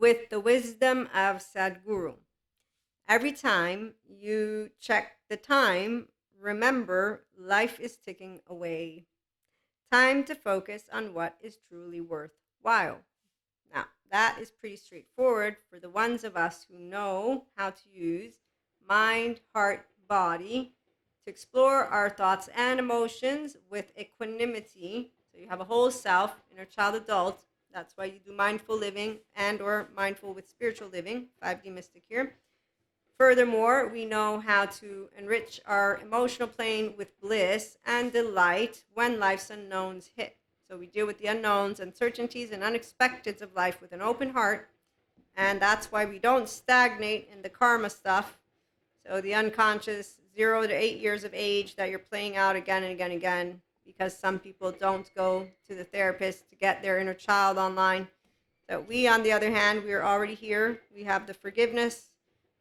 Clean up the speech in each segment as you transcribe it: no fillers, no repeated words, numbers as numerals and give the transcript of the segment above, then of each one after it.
with the wisdom of Sadhguru. Every time you check the time, remember life is ticking away. Time to focus on what is truly worthwhile. Now, that is pretty straightforward for the ones of us who know how to use mind, heart, body to explore our thoughts and emotions with equanimity. So you have a whole self, inner child, adult. That's why you do mindful living and or mindful with spiritual living, 5D mystic here. Furthermore, we know how to enrich our emotional plane with bliss and delight when life's unknowns hit. So we deal with the unknowns, uncertainties, and unexpecteds of life with an open heart. And that's why we don't stagnate in the karma stuff. So the unconscious 0 to 8 years of age that you're playing out again and again and again, because some people don't go to the therapist to get their inner child online. So we, on the other hand, we are already here. We have the forgiveness,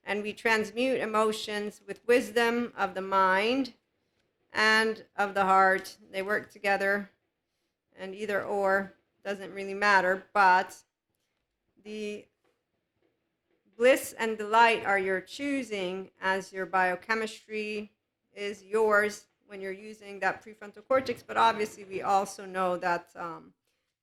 and we transmute emotions with wisdom of the mind and of the heart. They work together, and either or doesn't really matter, but the bliss and delight are your choosing, as your biochemistry is yours when you're using that prefrontal cortex. But obviously we also know that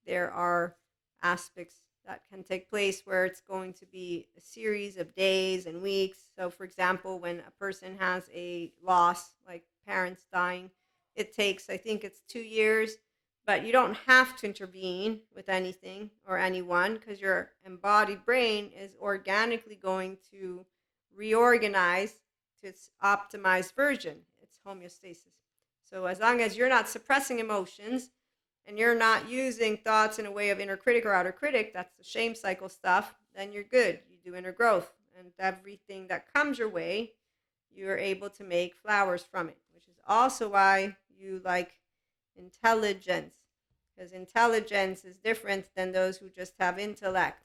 there are aspects that can take place where it's going to be a series of days and weeks. So for example, when a person has a loss, like parents dying, it takes, I think it's 2 years, but you don't have to intervene with anything or anyone, because your embodied brain is organically going to reorganize to its optimized version, its homeostasis. So as long as you're not suppressing emotions, and you're not using thoughts in a way of inner critic or outer critic, that's the shame cycle stuff, then you're good. You do inner growth. And everything that comes your way, you're able to make flowers from it, which is also why you like intelligence, because intelligence is different than those who just have intellect.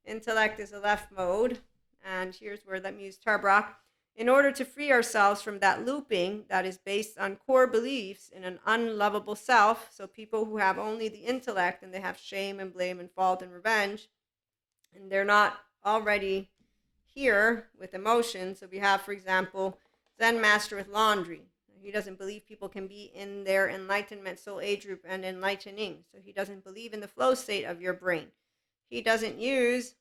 Intellect is a left mode, and here's where let me use Tarbrock. In order to free ourselves from that looping that is based on core beliefs in an unlovable self, so people who have only the intellect and they have shame and blame and fault and revenge, and they're not already here with emotions. So we have, for example, Zen master with laundry. He doesn't believe people can be in their enlightenment soul age group and enlightening. So he doesn't believe in the flow state of your brain. He doesn't use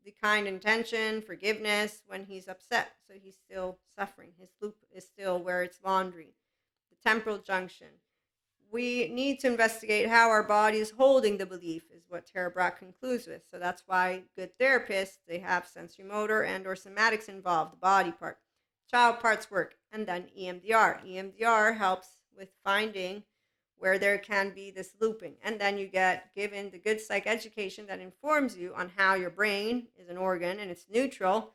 the kind intention, forgiveness when he's upset. So he's still suffering. His loop is still where it's laundry. The temporal junction. We need to investigate how our body is holding the belief, is what Tara Brach concludes with. So that's why good therapists, they have sensory motor and or somatics involved, the body part. Child parts work. And then EMDR. EMDR helps with finding where there can be this looping. And then you get given the good psych education that informs you on how your brain is an organ and it's neutral.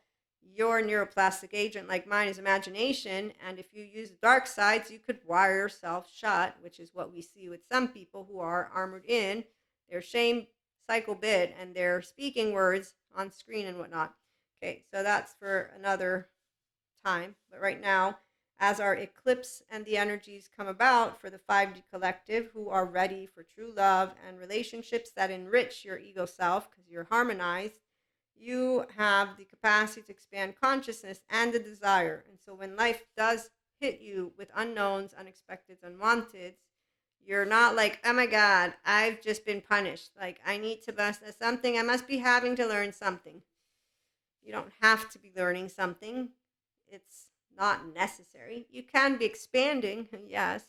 Your neuroplastic agent, like mine, is imagination. And if you use the dark sides, you could wire yourself shut, which is what we see with some people who are armored in their shame cycle bit and they're speaking words on screen and whatnot. Okay, so that's for another time. But right now, as our eclipse and the energies come about for the 5D collective who are ready for true love and relationships that enrich your ego self because you're harmonized, you have the capacity to expand consciousness and the desire. And so when life does hit you with unknowns, unexpected, unwanted, you're not like, oh my God, I've just been punished. Like, I need to bust something. I must be having to learn something. You don't have to be learning something. It's not necessary. You can be expanding, yes.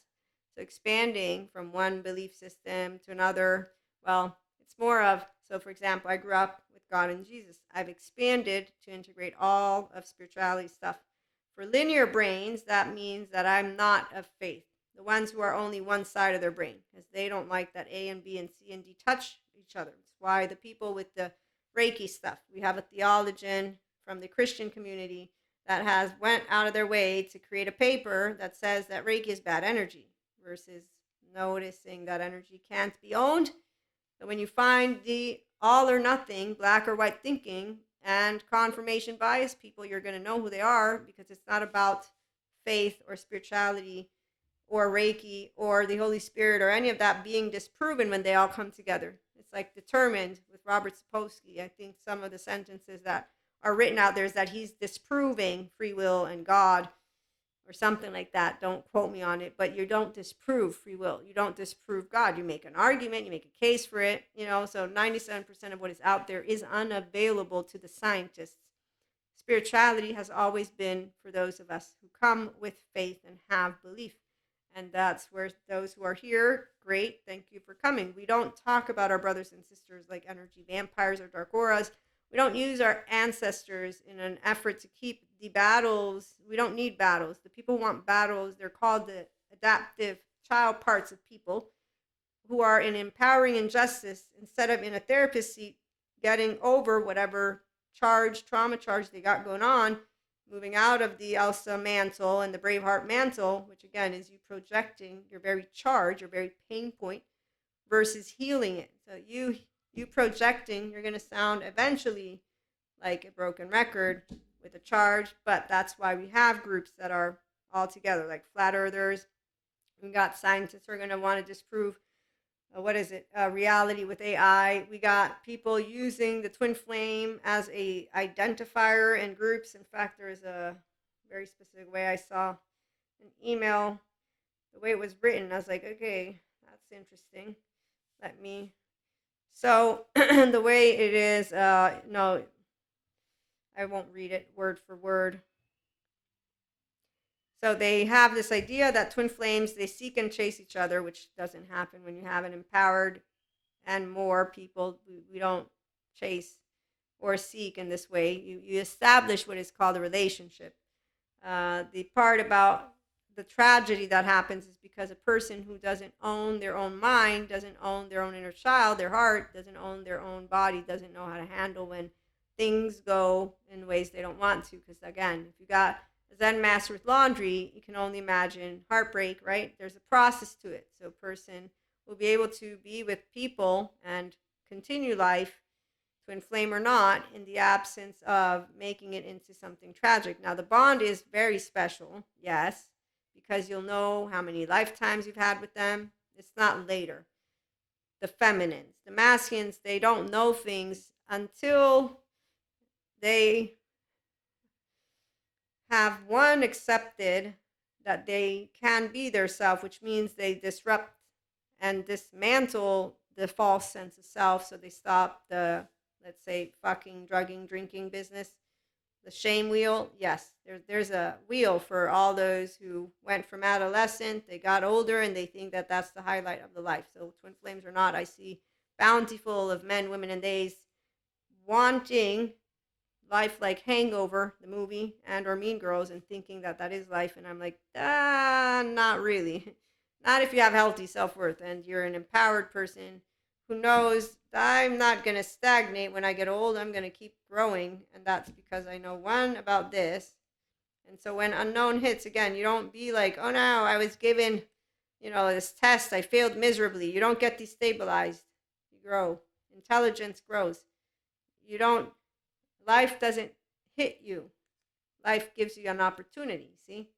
So expanding from one belief system to another, well, it's more of, so for example, I grew up with God and Jesus. I've expanded to integrate all of spirituality stuff. For linear brains, that means that I'm not of faith. The ones who are only one side of their brain, because they don't like that A and B and C and D touch each other. It's why the people with the Reiki stuff, we have a theologian from the Christian community that has went out of their way to create a paper that says that Reiki is bad energy versus noticing that energy can't be owned. So when you find the all or nothing, black or white thinking and confirmation bias people, you're going to know who they are, because it's not about faith or spirituality or Reiki or the Holy Spirit or any of that being disproven when they all come together. It's like determined with Robert Sapolsky. I think some of the sentences that are written out there is that he's disproving free will and God or something like that. Don't quote me on it, but you don't disprove free will. You don't disprove God. You make an argument, you make a case for it, so 97% of what is out there is unavailable to the scientists. Spirituality has always been for those of us who come with faith and have belief. And that's where those who are here, great, thank you for coming. We don't talk about our brothers and sisters like energy vampires or dark auras. We don't use our ancestors in an effort to keep the battles. We don't need battles. The people want battles. They're called the adaptive child parts of people who are in empowering injustice instead of in a therapist seat getting over whatever trauma charge they got going on, moving out of the Elsa mantle and the Braveheart mantle, which again is you projecting your very charge, your very pain point, versus healing it. So you projecting, you're going to sound eventually like a broken record with a charge, but that's why we have groups that are all together, like flat earthers. We got scientists who are going to want to disprove reality with AI. We got people using the twin flame as a identifier in groups. In fact, there is a very specific way I saw an email, the way it was written. I was like, okay, that's interesting. So the way it is, no, I won't read it word for word. So they have this idea that twin flames, they seek and chase each other, which doesn't happen when you have an empowered and more people. We don't chase or seek in this way. You establish what is called a relationship. The part about the tragedy that happens is because a person who doesn't own their own mind, doesn't own their own inner child, their heart, doesn't own their own body, doesn't know how to handle when things go in ways they don't want to. Because again, if you got a Zen master with laundry, you can only imagine heartbreak, right? There's a process to it. So a person will be able to be with people and continue life, twin flame or not, in the absence of making it into something tragic. Now, the bond is very special, yes, because you'll know how many lifetimes you've had with them. It's not later. The feminines, the masculines, they don't know things until they have one accepted that they can be their self, which means they disrupt and dismantle the false sense of self. So they stop the, let's say, fucking, drugging, drinking business. The shame wheel, yes, there's a wheel for all those who went from adolescent, they got older, and they think that that's the highlight of the life. So twin flames or not, I see bountiful of men, women, and days wanting life like Hangover, the movie, and or Mean Girls, and thinking that that is life. And I'm like, not really. Not if you have healthy self-worth and you're an empowered person who knows I'm not going to stagnate when I get old. I'm going to keep growing. And that's because I know one about this. And so when unknown hits, again, you don't be like, oh no, I was given, this test, I failed miserably. You don't get destabilized. You grow. Intelligence grows. Life doesn't hit you. Life gives you an opportunity, see?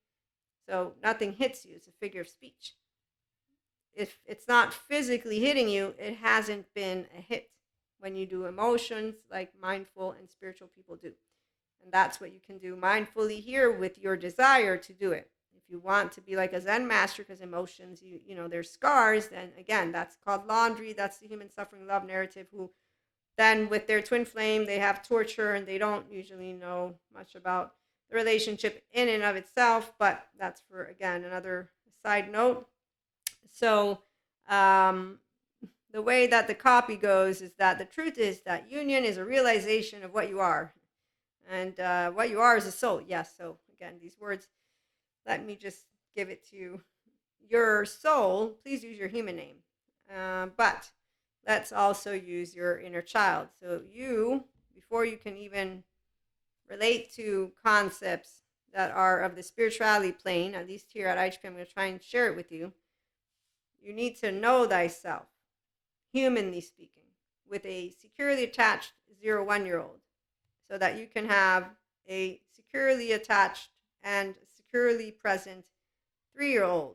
So nothing hits you. It's a figure of speech. If it's not physically hitting you, it hasn't been a hit when you do emotions like mindful and spiritual people do. And that's what you can do mindfully here with your desire to do it. If you want to be like a Zen master, because emotions, they're scars, then again, that's called laundry. That's the human suffering love narrative, who then with their twin flame, they have torture and they don't usually know much about the relationship in and of itself. But that's for, again, another side note. So the way that the copy goes is that the truth is that union is a realization of what you are. And what you are is a soul. Yes. So again, these words, let me just give it to you. Your soul, please use your human name. But let's also use your inner child. So you, before you can even relate to concepts that are of the spirituality plane, at least here at IHP, I'm going to try and share it with you. You need to know thyself, humanly speaking, with a securely attached 0-1-year-old, so that you can have a securely attached and securely present 3-year-old,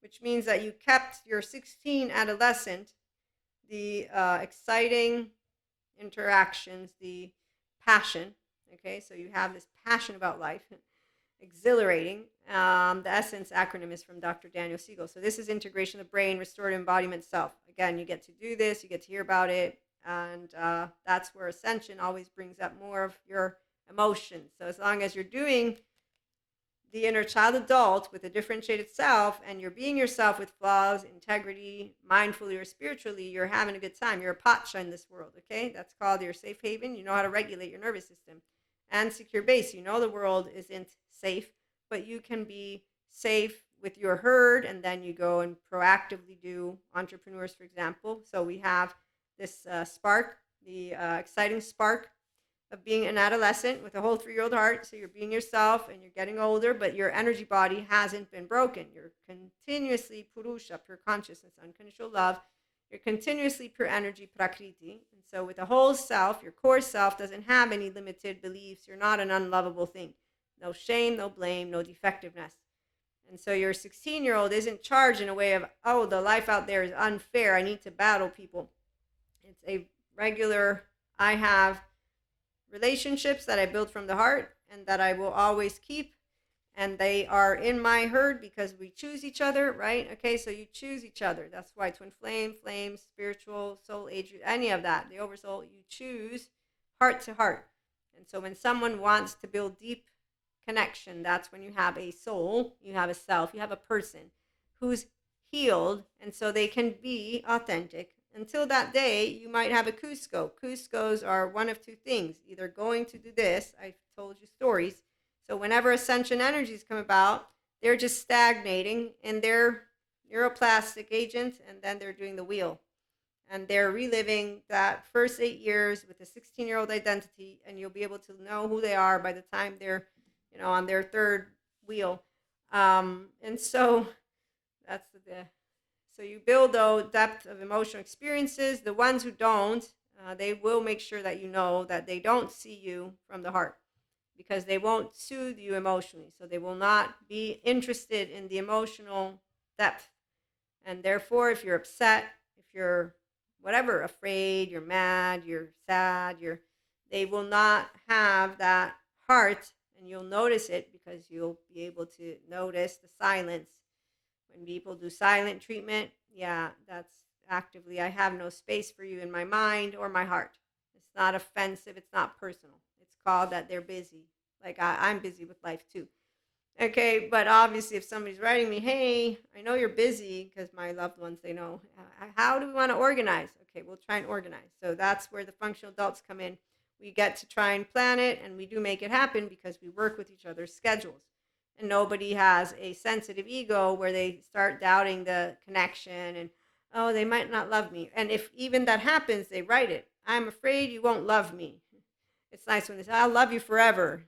which means that you kept your 16 adolescent the exciting interactions, the passion. Okay, so you have this passion about life, exhilarating. The Essence acronym is from Dr. Daniel Siegel. So this is integration of brain, restorative embodiment, self. Again, you get to do this, you get to hear about it, and that's where ascension always brings up more of your emotions. So as long as you're doing the inner child adult with a differentiated self and you're being yourself with flaws, integrity, mindfully or spiritually, you're having a good time. You're a pacha in this world, okay? That's called your safe haven. You know how to regulate your nervous system. And secure base. You know the world isn't safe, but you can be safe with your herd, and then you go and proactively do entrepreneurs, for example. So we have this spark, the exciting spark of being an adolescent with a whole 3-year-old heart. So you're being yourself and you're getting older, but your energy body hasn't been broken. You're continuously purusha, pure consciousness, unconditional love. You're continuously pure energy, prakriti. And so with the whole self, your core self doesn't have any limited beliefs. You're not an unlovable thing. No shame, no blame, no defectiveness. And so your 16-year-old isn't charged in a way of, oh, the life out there is unfair. I need to battle people. It's a regular, I have relationships that I build from the heart and that I will always keep. And they are in my herd because we choose each other, right? Okay, so you choose each other. That's why twin flame, spiritual, soul, age, any of that, the oversoul, you choose heart to heart. And so when someone wants to build deep connection, that's when you have a soul, you have a self, you have a person who's healed, and so they can be authentic. Until that day, you might have a Cusco. Cuscos are one of two things, either going to do this, I've told you stories. So whenever ascension energies come about, they're just stagnating in their neuroplastic agent, and then they're doing the wheel. And they're reliving that first 8 years with a 16-year-old identity, and you'll be able to know who they are by the time they're, on their third wheel. And so that's so you build though depth of emotional experiences. The ones who don't, they will make sure that you know that they don't see you from the heart, because they won't soothe you emotionally. So they will not be interested in the emotional depth. And therefore, if you're upset, if you're whatever, afraid, you're mad, you're sad, they will not have that heart, and you'll notice it because you'll be able to notice the silence. When people do silent treatment, yeah, that's actively, I have no space for you in my mind or my heart. It's not offensive, it's not personal. It's called that they're busy. Like I'm busy with life too. Okay, but obviously if somebody's writing me, hey, I know you're busy, because my loved ones, they know, how do we want to organize? Okay, we'll try and organize. So that's where the functional adults come in. We get to try and plan it, and we do make it happen because we work with each other's schedules. And nobody has a sensitive ego where they start doubting the connection and, oh, they might not love me. And if even that happens, they write it. I'm afraid you won't love me. It's nice when they say, I'll love you forever.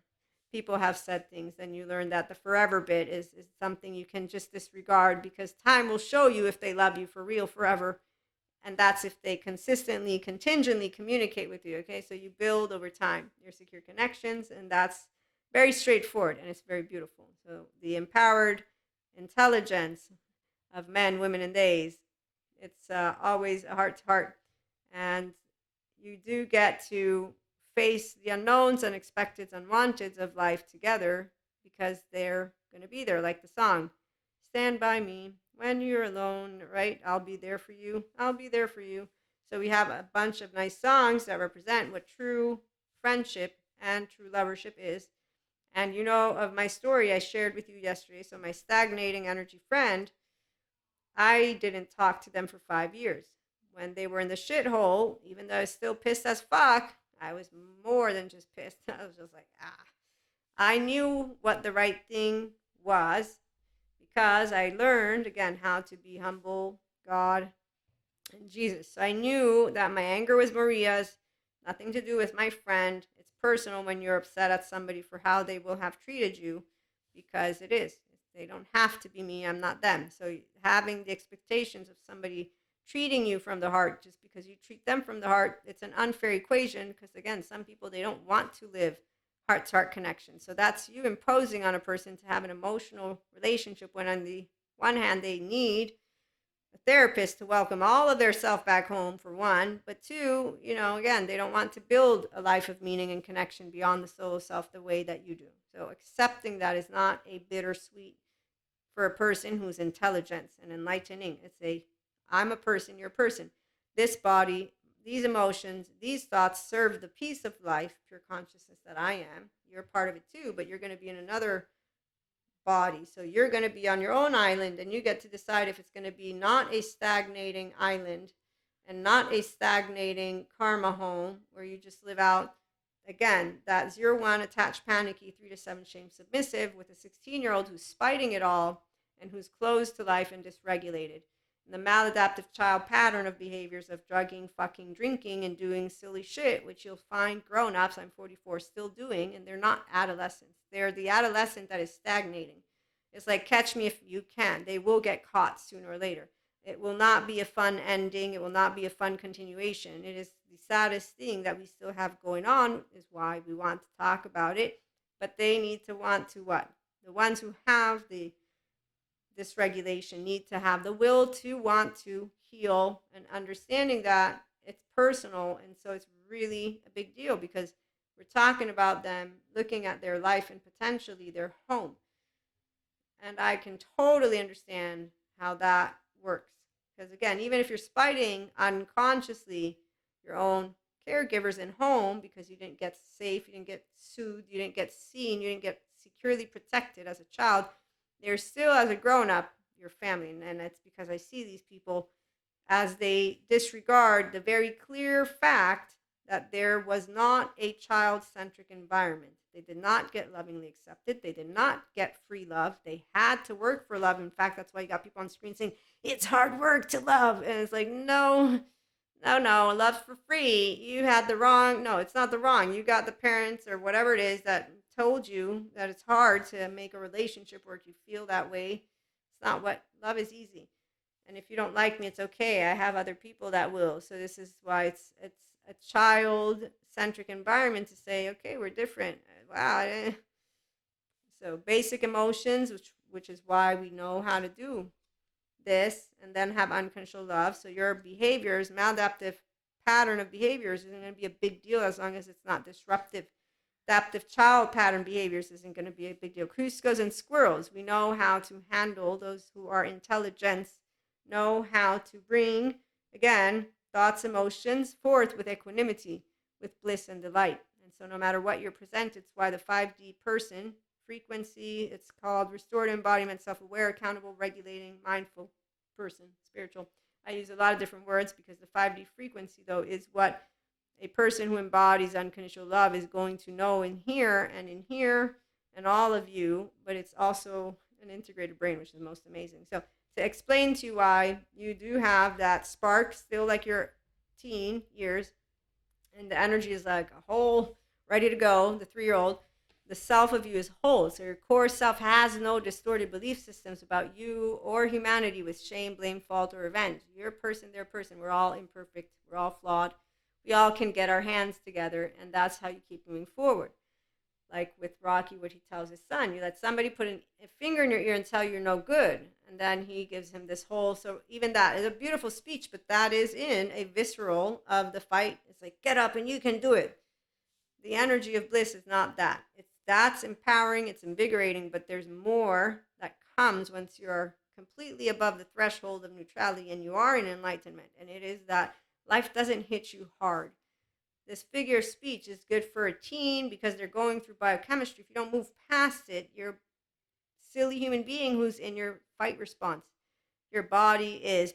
People have said things, and you learn that the forever bit is something you can just disregard, because time will show you if they love you for real forever. And that's if they consistently, contingently communicate with you. Okay, so you build over time your secure connections, and that's very straightforward, and it's very beautiful. So the empowered intelligence of men, women, and theys, it's always a heart to heart. And you do get to face the unknowns, unexpected, unwanteds of life together, because they're going to be there, like the song, stand by me when you're alone, right? I'll be there for you. I'll be there for you. So we have a bunch of nice songs that represent what true friendship and true lovership is. And you know of my story I shared with you yesterday. So my stagnating energy friend, I didn't talk to them for 5 years. When they were in the shithole, even though I was still pissed as fuck, I was more than just pissed. I was just like, I knew what the right thing was, because I learned, again, how to be humble, God, and Jesus. So I knew that my anger was Maria's, nothing to do with my friend. It's personal when you're upset at somebody for how they will have treated you, because it is. They don't have to be me. I'm not them. So having the expectations of somebody treating you from the heart just because you treat them from the heart, it's an unfair equation, because again, some people, they don't want to live heart to heart connection. So that's you imposing on a person to have an emotional relationship when on the one hand they need a therapist to welcome all of their self back home, for one, but two, again, they don't want to build a life of meaning and connection beyond the solo self the way that you do. So accepting that is not a bittersweet for a person who's intelligent and enlightening. It's a, I'm a person, you're a person. This body, these emotions, these thoughts serve the peace of life, pure consciousness that I am. You're part of it too, but you're going to be in another body. So you're going to be on your own island, and you get to decide if it's going to be not a stagnating island and not a stagnating karma home where you just live out, again, that 0-1 attached panicky 3 to 7 shame submissive with a 16-year-old who's spiting it all and who's closed to life and dysregulated. And the maladaptive child pattern of behaviors of drugging, fucking, drinking, and doing silly shit, which you'll find grown-ups, I'm 44, still doing, and they're not adolescents. They're the adolescent that is stagnating. It's like Catch Me If You Can. They will get caught sooner or later. It will not be a fun ending. It will not be a fun continuation. It is the saddest thing that we still have going on, is why we want to talk about it. But they need to want to what? The ones who have the dysregulation need to have the will to want to heal, and understanding that it's personal. And so it's really a big deal because we're talking about them looking at their life and potentially their home. And I can totally understand how that works. Because again, even if you're spiting unconsciously your own caregivers in home because you didn't get safe, you didn't get soothed, you didn't get seen, you didn't get securely protected as a child, they're still, as a grown-up, your family. And it's because I see these people as they disregard the very clear fact that there was not a child-centric environment. They did not get lovingly accepted. They did not get free love. They had to work for love. In fact, that's why you got people on screen saying, it's hard work to love. And it's like, no, love's for free. You had the wrong, no, it's not the wrong. You got the parents or whatever it is that told you that it's hard to make a relationship work. You feel that way. It's not what, love is easy. And if you don't like me, it's okay. I have other people that will. So this is why it's a child-centric environment to say, okay, we're different. Wow. So basic emotions, which is why we know how to do this, and then have uncontrolled love. So your behaviors, maladaptive pattern of behaviors, isn't going to be a big deal as long as it's not disruptive. Adaptive child pattern behaviors isn't going to be a big deal. Cuscos and squirrels, we know how to handle those who are intelligent, know how to bring, again, thoughts, emotions forth with equanimity, with bliss and delight. And so no matter what you're presented, it's why the 5D person, frequency, it's called restorative embodiment, self-aware, accountable, regulating, mindful person, spiritual. I use a lot of different words because the 5D frequency, though, is what a person who embodies unconditional love is going to know in here and all of you, but it's also an integrated brain, which is most amazing. So to explain to you why you do have that spark still like your teen years, and the energy is like a whole ready to go, the 3-year-old, the self of you is whole. So your core self has no distorted belief systems about you or humanity with shame, blame, fault, or revenge. You're a person, they're a person. We're all imperfect. We're all flawed. We all can get our hands together, and that's how you keep moving forward. Like with Rocky, what he tells his son, you let somebody put a finger in your ear and tell you you're no good, and then he gives him this whole, so even that is a beautiful speech, but that is in a visceral of the fight. It's like, get up and you can do it. The energy of bliss is not that. That's empowering, it's invigorating, but there's more that comes once you're completely above the threshold of neutrality and you are in enlightenment, and it is that life doesn't hit you hard. This figure of speech is good for a teen because they're going through biochemistry. If you don't move past it, you're a silly human being who's in your fight response. Your body is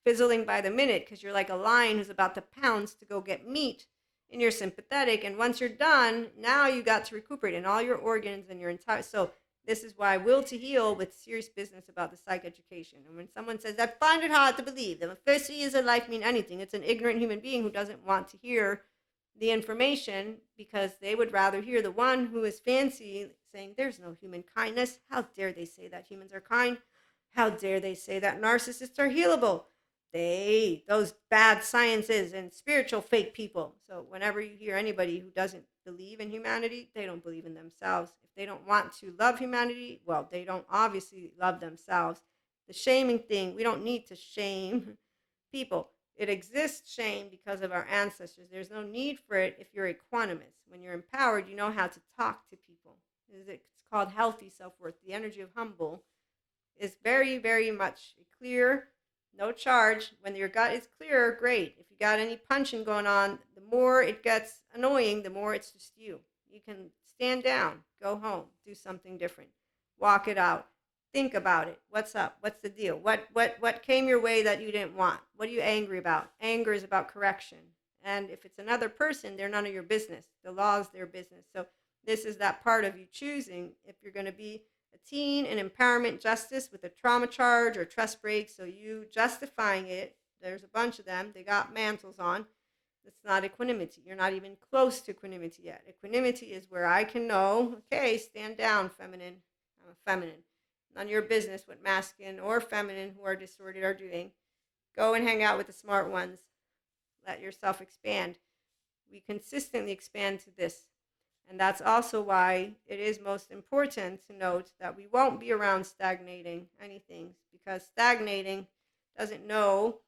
fizzling by the minute because you're like a lion who's about to pounce to go get meat, and you're sympathetic. And once you're done, now you got to recuperate in all your organs and your entire. So this is why Will to Heal with serious business about the psych education. And when someone says, I find it hard to believe that the first 3 years of life mean anything, it's an ignorant human being who doesn't want to hear the information because they would rather hear the one who is fancy saying, there's no human kindness. How dare they say that humans are kind? How dare they say that narcissists are healable? Those bad sciences and spiritual fake people. So whenever you hear anybody who doesn't believe in humanity, they don't believe in themselves. If they don't want to love humanity, well, they don't obviously love themselves. The shaming thing, we don't need to shame people. It exists, shame, because of our ancestors. There's no need for it if you're equanimous. When you're empowered, you know how to talk to people. It's called healthy self-worth. The energy of humble is very, very much clear, no charge. When your gut is clear, great. If you got any punching going on, the more it gets annoying, the more it's just you. You can stand down, go home, do something different, walk it out, think about it. What's up? What's the deal? What came your way that you didn't want? What are you angry about? Anger is about correction. And if it's another person, they're none of your business. The law is their business. So this is that part of you choosing if you're going to be a teen in empowerment justice with a trauma charge or trust break. So you justifying it, there's a bunch of them. They got mantles on. It's not equanimity. You're not even close to equanimity yet. Equanimity is where I can know, okay, stand down, feminine. I'm a feminine. None of your business what masculine or feminine who are distorted are doing. Go and hang out with the smart ones. Let yourself expand. We consistently expand to this. And that's also why it is most important to note that we won't be around stagnating anything, because stagnating doesn't know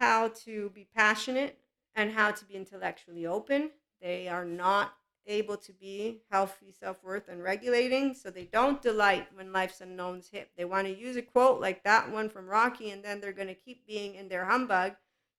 how to be passionate and how to be intellectually open. They are not able to be healthy self-worth and regulating, so they don't delight when life's unknowns hit. They want to use a quote like that one from Rocky, and then they're going to keep being in their humbug.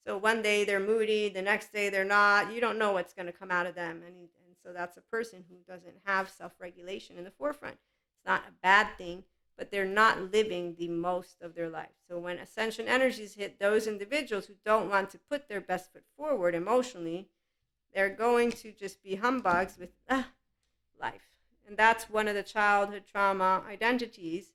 So one day they're moody, the next day they're not. You don't know what's going to come out of them. And so that's a person who doesn't have self-regulation in the forefront. It's not a bad thing, but they're not living the most of their life. So when ascension energies hit those individuals who don't want to put their best foot forward emotionally, they're going to just be humbugs with life. And that's one of the childhood trauma identities.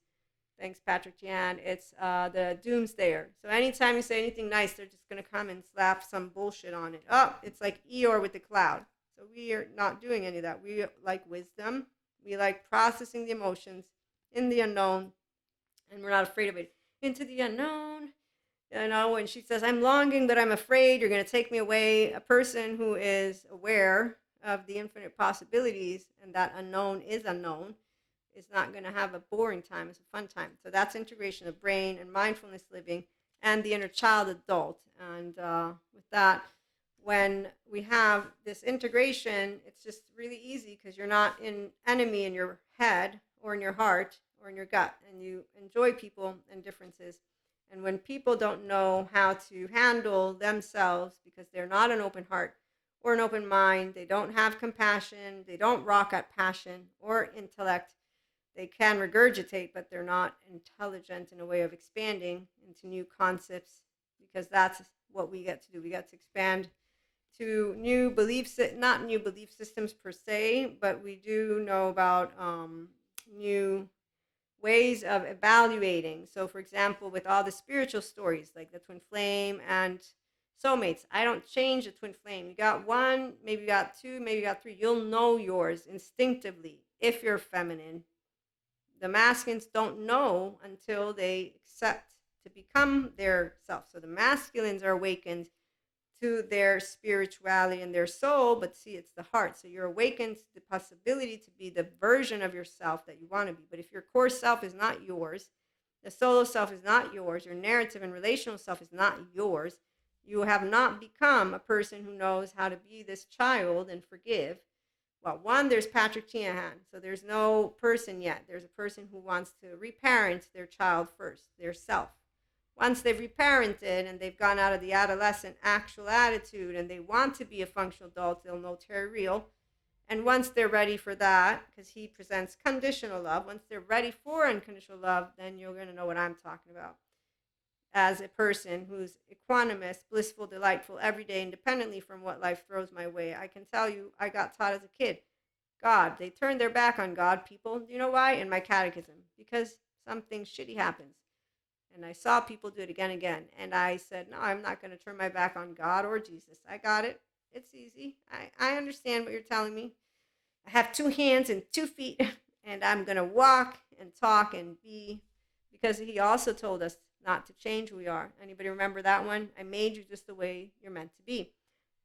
Thanks, Patrick Jan. It's the doomsdayer. So anytime you say anything nice, they're just going to come and slap some bullshit on it. Oh, it's like Eeyore with the cloud. So we are not doing any of that. We like wisdom. We like processing the emotions in the unknown, and we're not afraid of it. Into the unknown. You know, when she says, I'm longing, but I'm afraid you're going to take me away, a person who is aware of the infinite possibilities and that unknown is unknown is not going to have a boring time. It's a fun time. So that's integration of brain and mindfulness living and the inner child adult. And with that, when we have this integration, it's just really easy because you're not in enemy in your head or in your heart or in your gut, and you enjoy people and differences. And when people don't know how to handle themselves because they're not an open heart or an open mind, they don't have compassion, they don't rock at passion or intellect, they can regurgitate, but they're not intelligent in a way of expanding into new concepts, because that's what we get to do. We get to expand to new beliefs, not new belief systems per se, but we do know about new ways of evaluating. So, for example, with all the spiritual stories, like the twin flame and soulmates, I don't change the twin flame. You got one, maybe you got two, maybe you got three. You'll know yours instinctively if you're feminine. The masculines don't know until they accept to become their self. So the masculines are awakened to their spirituality and their soul, but see, it's the heart. So you're awakened to the possibility to be the version of yourself that you want to be. But if your core self is not yours, the solo self is not yours, your narrative and relational self is not yours, you have not become a person who knows how to be this child and forgive. Well, one, there's Patrick Tiahan. So there's no person yet. There's a person who wants to reparent their child first, their self. Once they've reparented and they've gone out of the adolescent actual attitude and they want to be a functional adult, they'll know Terry Real. And once they're ready for that, because he presents conditional love, once they're ready for unconditional love, then you're going to know what I'm talking about. As a person who's equanimous, blissful, delightful every day, independently from what life throws my way, I can tell you, I got taught as a kid, God, they turned their back on God, people. Do you know why? In my catechism, because something shitty happens. And I saw people do it again and again. And I said, no, I'm not going to turn my back on God or Jesus. I got it. It's easy. I understand what you're telling me. I have 2 hands and 2 feet, and I'm going to walk and talk and be, because he also told us not to change who we are. Anybody remember that one? I made you just the way you're meant to be.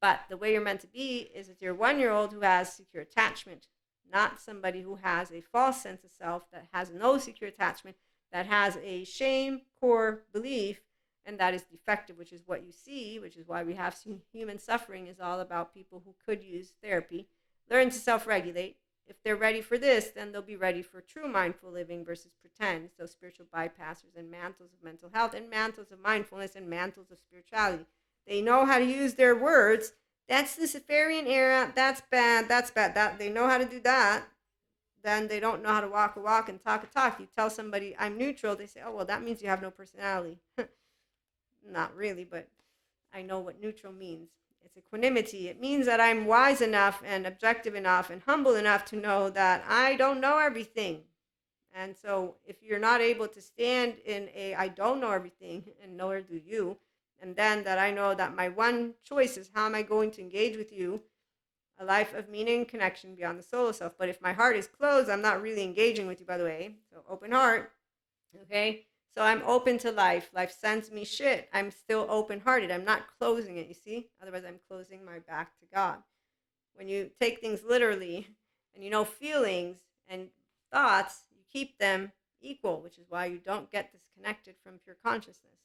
But the way you're meant to be is with your 1-year-old who has secure attachment, not somebody who has a false sense of self that has no secure attachment, that has a shame core belief, and that is defective, which is what you see, which is why we have human suffering, is all about people who could use therapy, learn to self-regulate. If they're ready for this, then they'll be ready for true mindful living versus pretend. So spiritual bypassers and mantles of mental health and mantles of mindfulness and mantles of spirituality. They know how to use their words. That's the Luciferian era. That's bad. That's bad. That they know how to do that. Then they don't know how to walk a walk and talk a talk. You tell somebody I'm neutral, they say, "Oh, well, that means you have no personality." Not really, but I know what neutral means. It's equanimity. It means that I'm wise enough and objective enough and humble enough to know that I don't know everything. And so if you're not able to stand in a I don't know everything, and nor do you, and then that I know that my one choice is how am I going to engage with you, a life of meaning and connection beyond the solo self. But if my heart is closed, I'm not really engaging with you, by the way. So open heart, okay? So I'm open to life. Life sends me shit. I'm still open hearted. I'm not closing it, you see? Otherwise, I'm closing my back to God. When you take things literally and you know feelings and thoughts, you keep them equal, which is why you don't get disconnected from pure consciousness.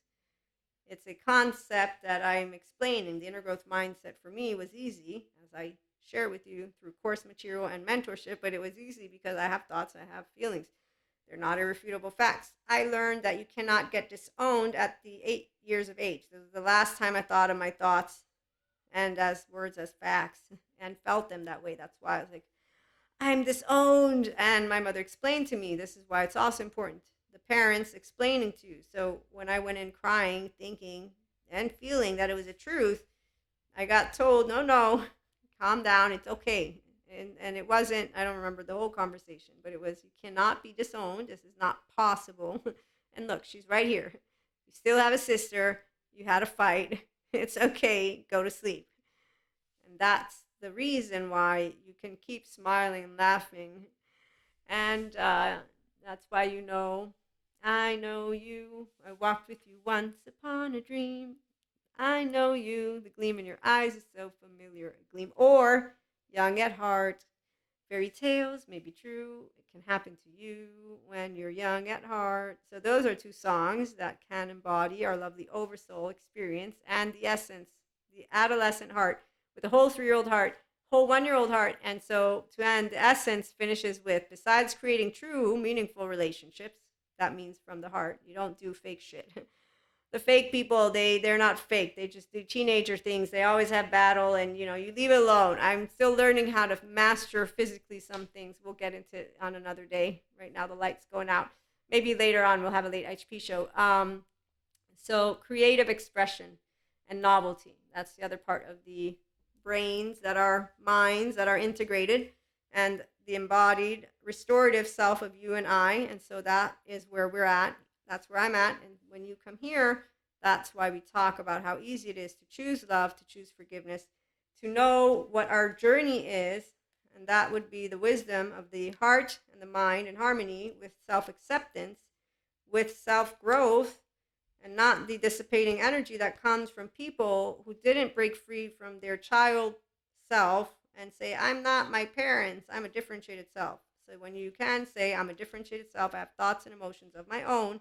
It's a concept that I'm explaining. The inner growth mindset for me was easy, as I share with you through course material and mentorship, but it was easy because I have thoughts, I have feelings. They're not irrefutable facts. I learned that you cannot get disowned at the 8 years of age. This is the last time I thought of my thoughts and as words as facts and felt them that way. That's why I was like, I'm disowned. And my mother explained to me, this is why it's also important. The parents explaining to you. So when I went in crying, thinking and feeling that it was a truth, I got told, no, calm down. It's okay. And it wasn't, I don't remember the whole conversation, but it was, you cannot be disowned. This is not possible. And look, she's right here. You still have a sister. You had a fight. It's okay. Go to sleep. And that's the reason why you can keep smiling and laughing. And that's why I know you. I walked with you once upon a dream. I know you. The gleam in your eyes is so familiar. A gleam. Or young at heart. Fairy tales may be true. It can happen to you when you're young at heart. So those are two songs that can embody our lovely oversoul experience and the essence, the adolescent heart with a whole 3-year-old heart, whole 1-year-old heart. And so to end, the essence finishes with, besides creating true, meaningful relationships, that means from the heart. You don't do fake shit. The fake people, they're not fake. They just do teenager things. They always have battle, and you leave it alone. I'm still learning how to master physically some things. We'll get into it on another day. Right now the light's going out. Maybe later on we'll have a late HP show. So creative expression and novelty. That's the other part of the brains that are minds that are integrated, and the embodied restorative self of you and I. And so that is where we're at. That's where I'm at. And when you come here, that's why we talk about how easy it is to choose love, to choose forgiveness, to know what our journey is. And that would be the wisdom of the heart and the mind in harmony with self-acceptance, with self-growth, and not the dissipating energy that comes from people who didn't break free from their child self and say, I'm not my parents, I'm a differentiated self. So when you can say, I'm a differentiated self, I have thoughts and emotions of my own,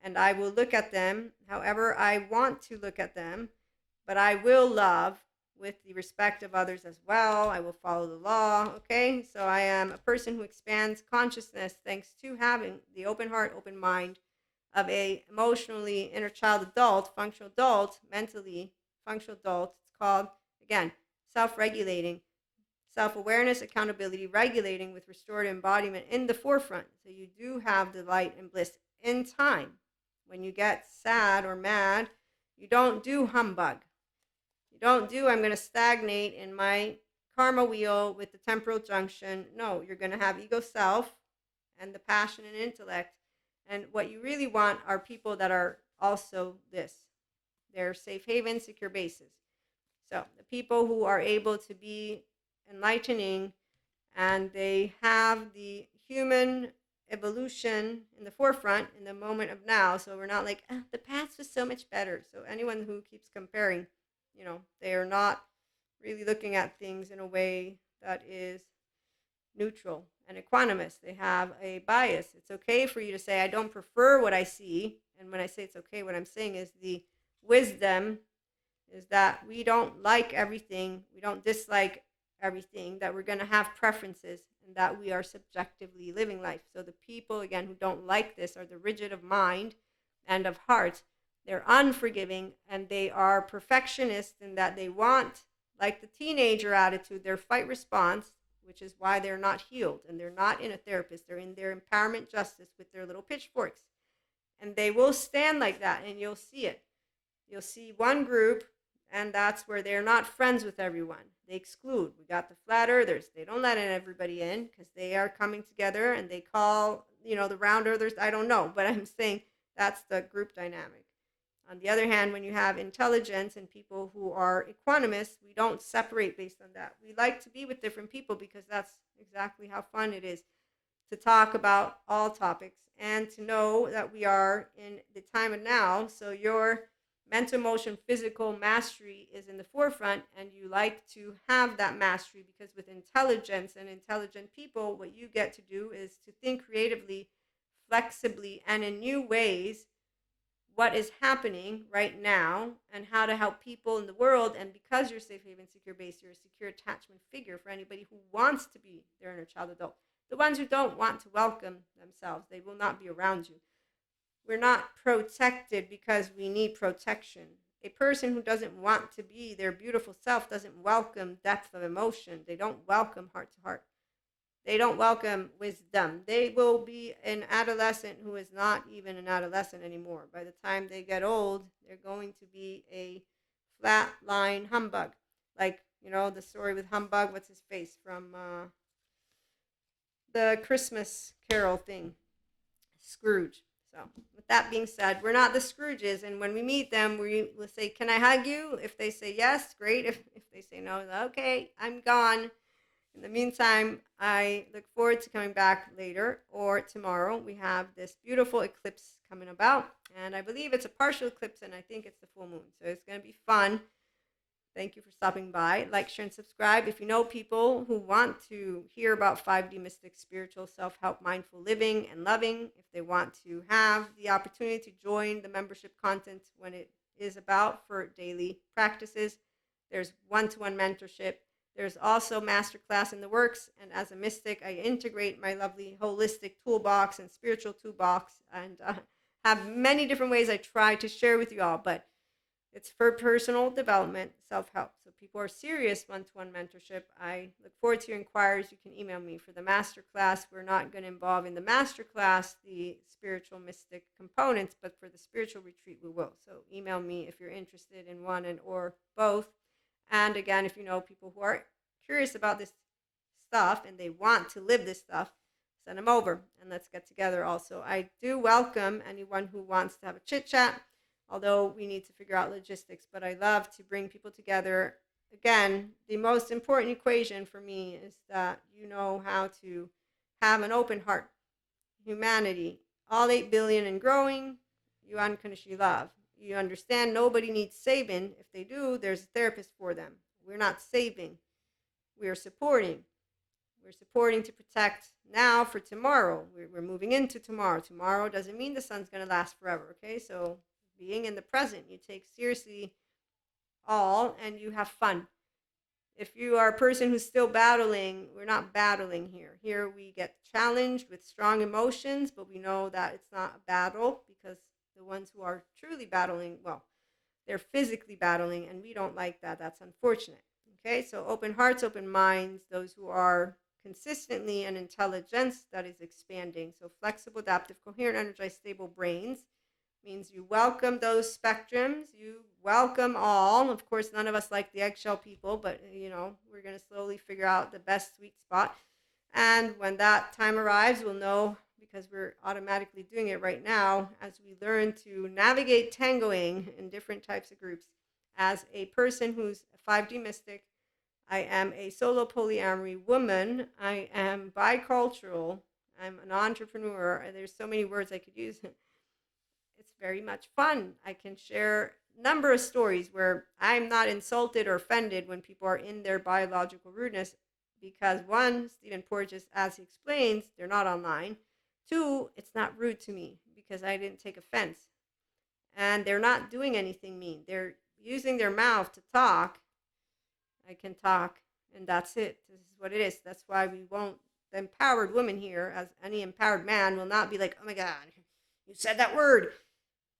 and I will look at them however I want to look at them, but I will love with the respect of others as well. I will follow the law, okay? So I am a person who expands consciousness thanks to having the open heart, open mind of a emotionally inner child adult, functional adult, mentally functional adult. It's called, again, self-regulating, self-awareness, accountability, regulating with restorative embodiment in the forefront. So you do have the light and bliss in time. When you get sad or mad, you don't do humbug. You don't do, I'm going to stagnate in my karma wheel with the temporal junction. No, you're going to have ego self and the passion and intellect. And what you really want are people that are also this. They're safe haven, secure bases. So the people who are able to be enlightening, and they have the human evolution in the forefront in the moment of now. So we're not like, the past was so much better. So anyone who keeps comparing, they are not really looking at things in a way that is neutral and equanimous. They have a bias. It's okay for you to say, I don't prefer what I see. And when I say it's okay, what I'm saying is the wisdom is that we don't like everything, we don't dislike everything, that we're going to have preferences, and that we are subjectively living life. So the people, again, who don't like this are the rigid of mind and of heart. They're unforgiving and they are perfectionists in that they want, like the teenager attitude, their fight response, which is why they're not healed and they're not in a therapist. They're in their empowerment justice with their little pitchforks. And they will stand like that, and you'll see it. You'll see one group, and that's where they're not friends with everyone. They exclude. We got the flat earthers. They don't let everybody in because they are coming together, and they call, the round earthers, I don't know, but I'm saying that's the group dynamic. On the other hand, when you have intelligence and people who are equanimous, we don't separate based on that. We like to be with different people because that's exactly how fun it is to talk about all topics and to know that we are in the time of now. So your mental, emotion, physical mastery is in the forefront, and you like to have that mastery because with intelligence and intelligent people, what you get to do is to think creatively, flexibly, and in new ways what is happening right now and how to help people in the world. And because you're safe haven, secure base, you're a secure attachment figure for anybody who wants to be their inner child adult. The ones who don't want to welcome themselves, they will not be around you. We're not protected because we need protection. A person who doesn't want to be their beautiful self doesn't welcome depth of emotion. They don't welcome heart to heart. They don't welcome wisdom. They will be an adolescent who is not even an adolescent anymore. By the time they get old, they're going to be a flatline humbug. Like, the story with Humbug, what's his face, from the Christmas Carol thing, Scrooge. So, with that being said, we're not the Scrooges, and when we meet them, we will say, "Can I hug you?" If they say yes, great. If they say no, okay, I'm gone. In the meantime, I look forward to coming back later or tomorrow. We have this beautiful eclipse coming about, and I believe it's a partial eclipse, and I think it's the full moon, so it's going to be fun. Thank you for stopping by. Like, share, and subscribe. If you know people who want to hear about 5D mystic, spiritual, self-help, mindful living, and loving, if they want to have the opportunity to join the membership content when it is about for daily practices, there's one-to-one mentorship. There's also masterclass in the works. And as a mystic, I integrate my lovely holistic toolbox and spiritual toolbox and have many different ways I try to share with you all. But it's for personal development, self-help. So people are serious one-to-one mentorship. I look forward to your inquiries. You can email me for the masterclass. We're not going to involve in the masterclass the spiritual mystic components, but for the spiritual retreat, we will. So email me if you're interested in one and or both. And again, if you know people who are curious about this stuff and they want to live this stuff, send them over and let's get together also. I do welcome anyone who wants to have a chit chat, although we need to figure out logistics, but I love to bring people together. Again, the most important equation for me is that you know how to have an open heart. Humanity, all 8 billion and growing, you unconditionally love. You understand nobody needs saving. If they do, there's a therapist for them. We're not saving. We are supporting. We're supporting to protect now for tomorrow. We're moving into tomorrow. Tomorrow doesn't mean the sun's going to last forever, okay? So being in the present, you take seriously all and you have fun. If you are a person who's still battling, we're not battling here. Here we get challenged with strong emotions, but we know that it's not a battle because the ones who are truly battling, well, they're physically battling, and we don't like that. That's unfortunate. Okay, so open hearts, open minds, those who are consistently an intelligence that is expanding. So flexible, adaptive, coherent, energized, stable brains means you welcome those spectrums. You welcome all. Of course, none of us like the eggshell people, but we're going to slowly figure out the best sweet spot. And when that time arrives, we'll know, because we're automatically doing it right now as we learn to navigate tangoing in different types of groups. As a person who's a 5D mystic, I am a solo polyamory woman. I am bicultural. I'm an entrepreneur. There's so many words I could use. It's very much fun. I can share a number of stories where I'm not insulted or offended when people are in their biological rudeness, because one, Stephen Porges, as he explains, they're not online. Two, it's not rude to me because I didn't take offense. And they're not doing anything mean. They're using their mouth to talk. I can talk, and that's it. This is what it is. That's why we won't. The empowered woman here, as any empowered man, will not be like, oh my God, you said that word.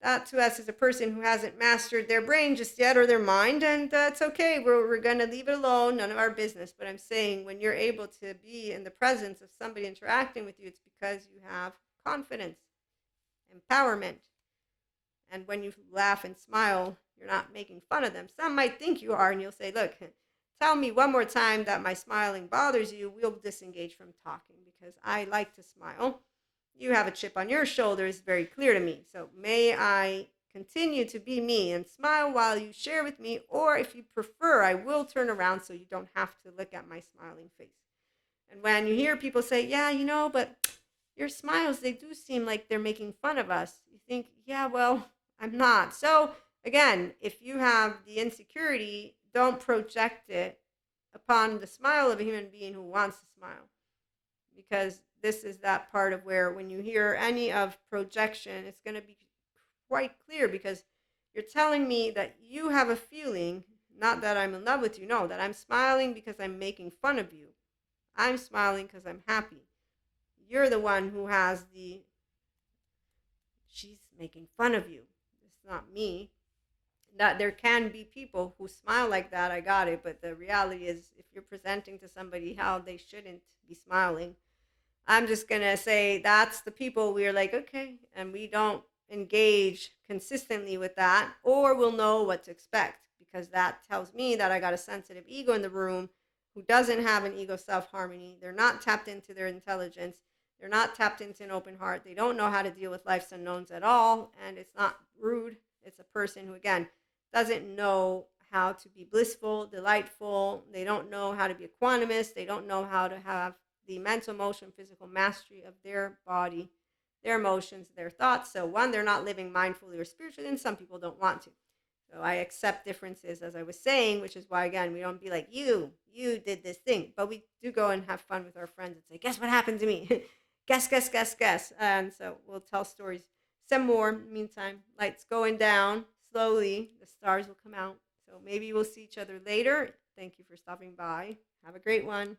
That to us is a person who hasn't mastered their brain just yet or their mind, and that's okay. We're going to leave it alone, none of our business. But I'm saying when you're able to be in the presence of somebody interacting with you, it's because you have confidence, empowerment. And when you laugh and smile, you're not making fun of them. Some might think you are, and you'll say, look, tell me one more time that my smiling bothers you. We'll disengage from talking because I like to smile. You have a chip on your shoulder is very clear to me. So may I continue to be me and smile while you share with me, or if you prefer, I will turn around so you don't have to look at my smiling face. And when you hear people say, yeah, but your smiles, they do seem like they're making fun of us. You think, yeah, well, I'm not. So again, if you have the insecurity, don't project it upon the smile of a human being who wants to smile. Because this is that part of where when you hear any of projection, it's going to be quite clear because you're telling me that you have a feeling, not that I'm in love with you, no, that I'm smiling because I'm making fun of you. I'm smiling because I'm happy. You're the one who has she's making fun of you. It's not me. That there can be people who smile like that, I got it, but the reality is if you're presenting to somebody how they shouldn't be smiling, I'm just going to say that's the people we're like, okay, and we don't engage consistently with that, or we'll know what to expect because that tells me that I got a sensitive ego in the room who doesn't have an ego self-harmony. They're not tapped into their intelligence. They're not tapped into an open heart. They don't know how to deal with life's unknowns at all, and it's not rude. It's a person who, again, doesn't know how to be blissful, delightful. They don't know how to be equanimous. They don't know how to have the mental, emotion, physical mastery of their body, their emotions, their thoughts. So one, they're not living mindfully or spiritually, and some people don't want to. So I accept differences, as I was saying, which is why, again, we don't be like, you did this thing. But we do go and have fun with our friends and say, guess what happened to me? guess. And so we'll tell stories. Some more. Meantime, lights going down slowly. The stars will come out. So maybe we'll see each other later. Thank you for stopping by. Have a great one.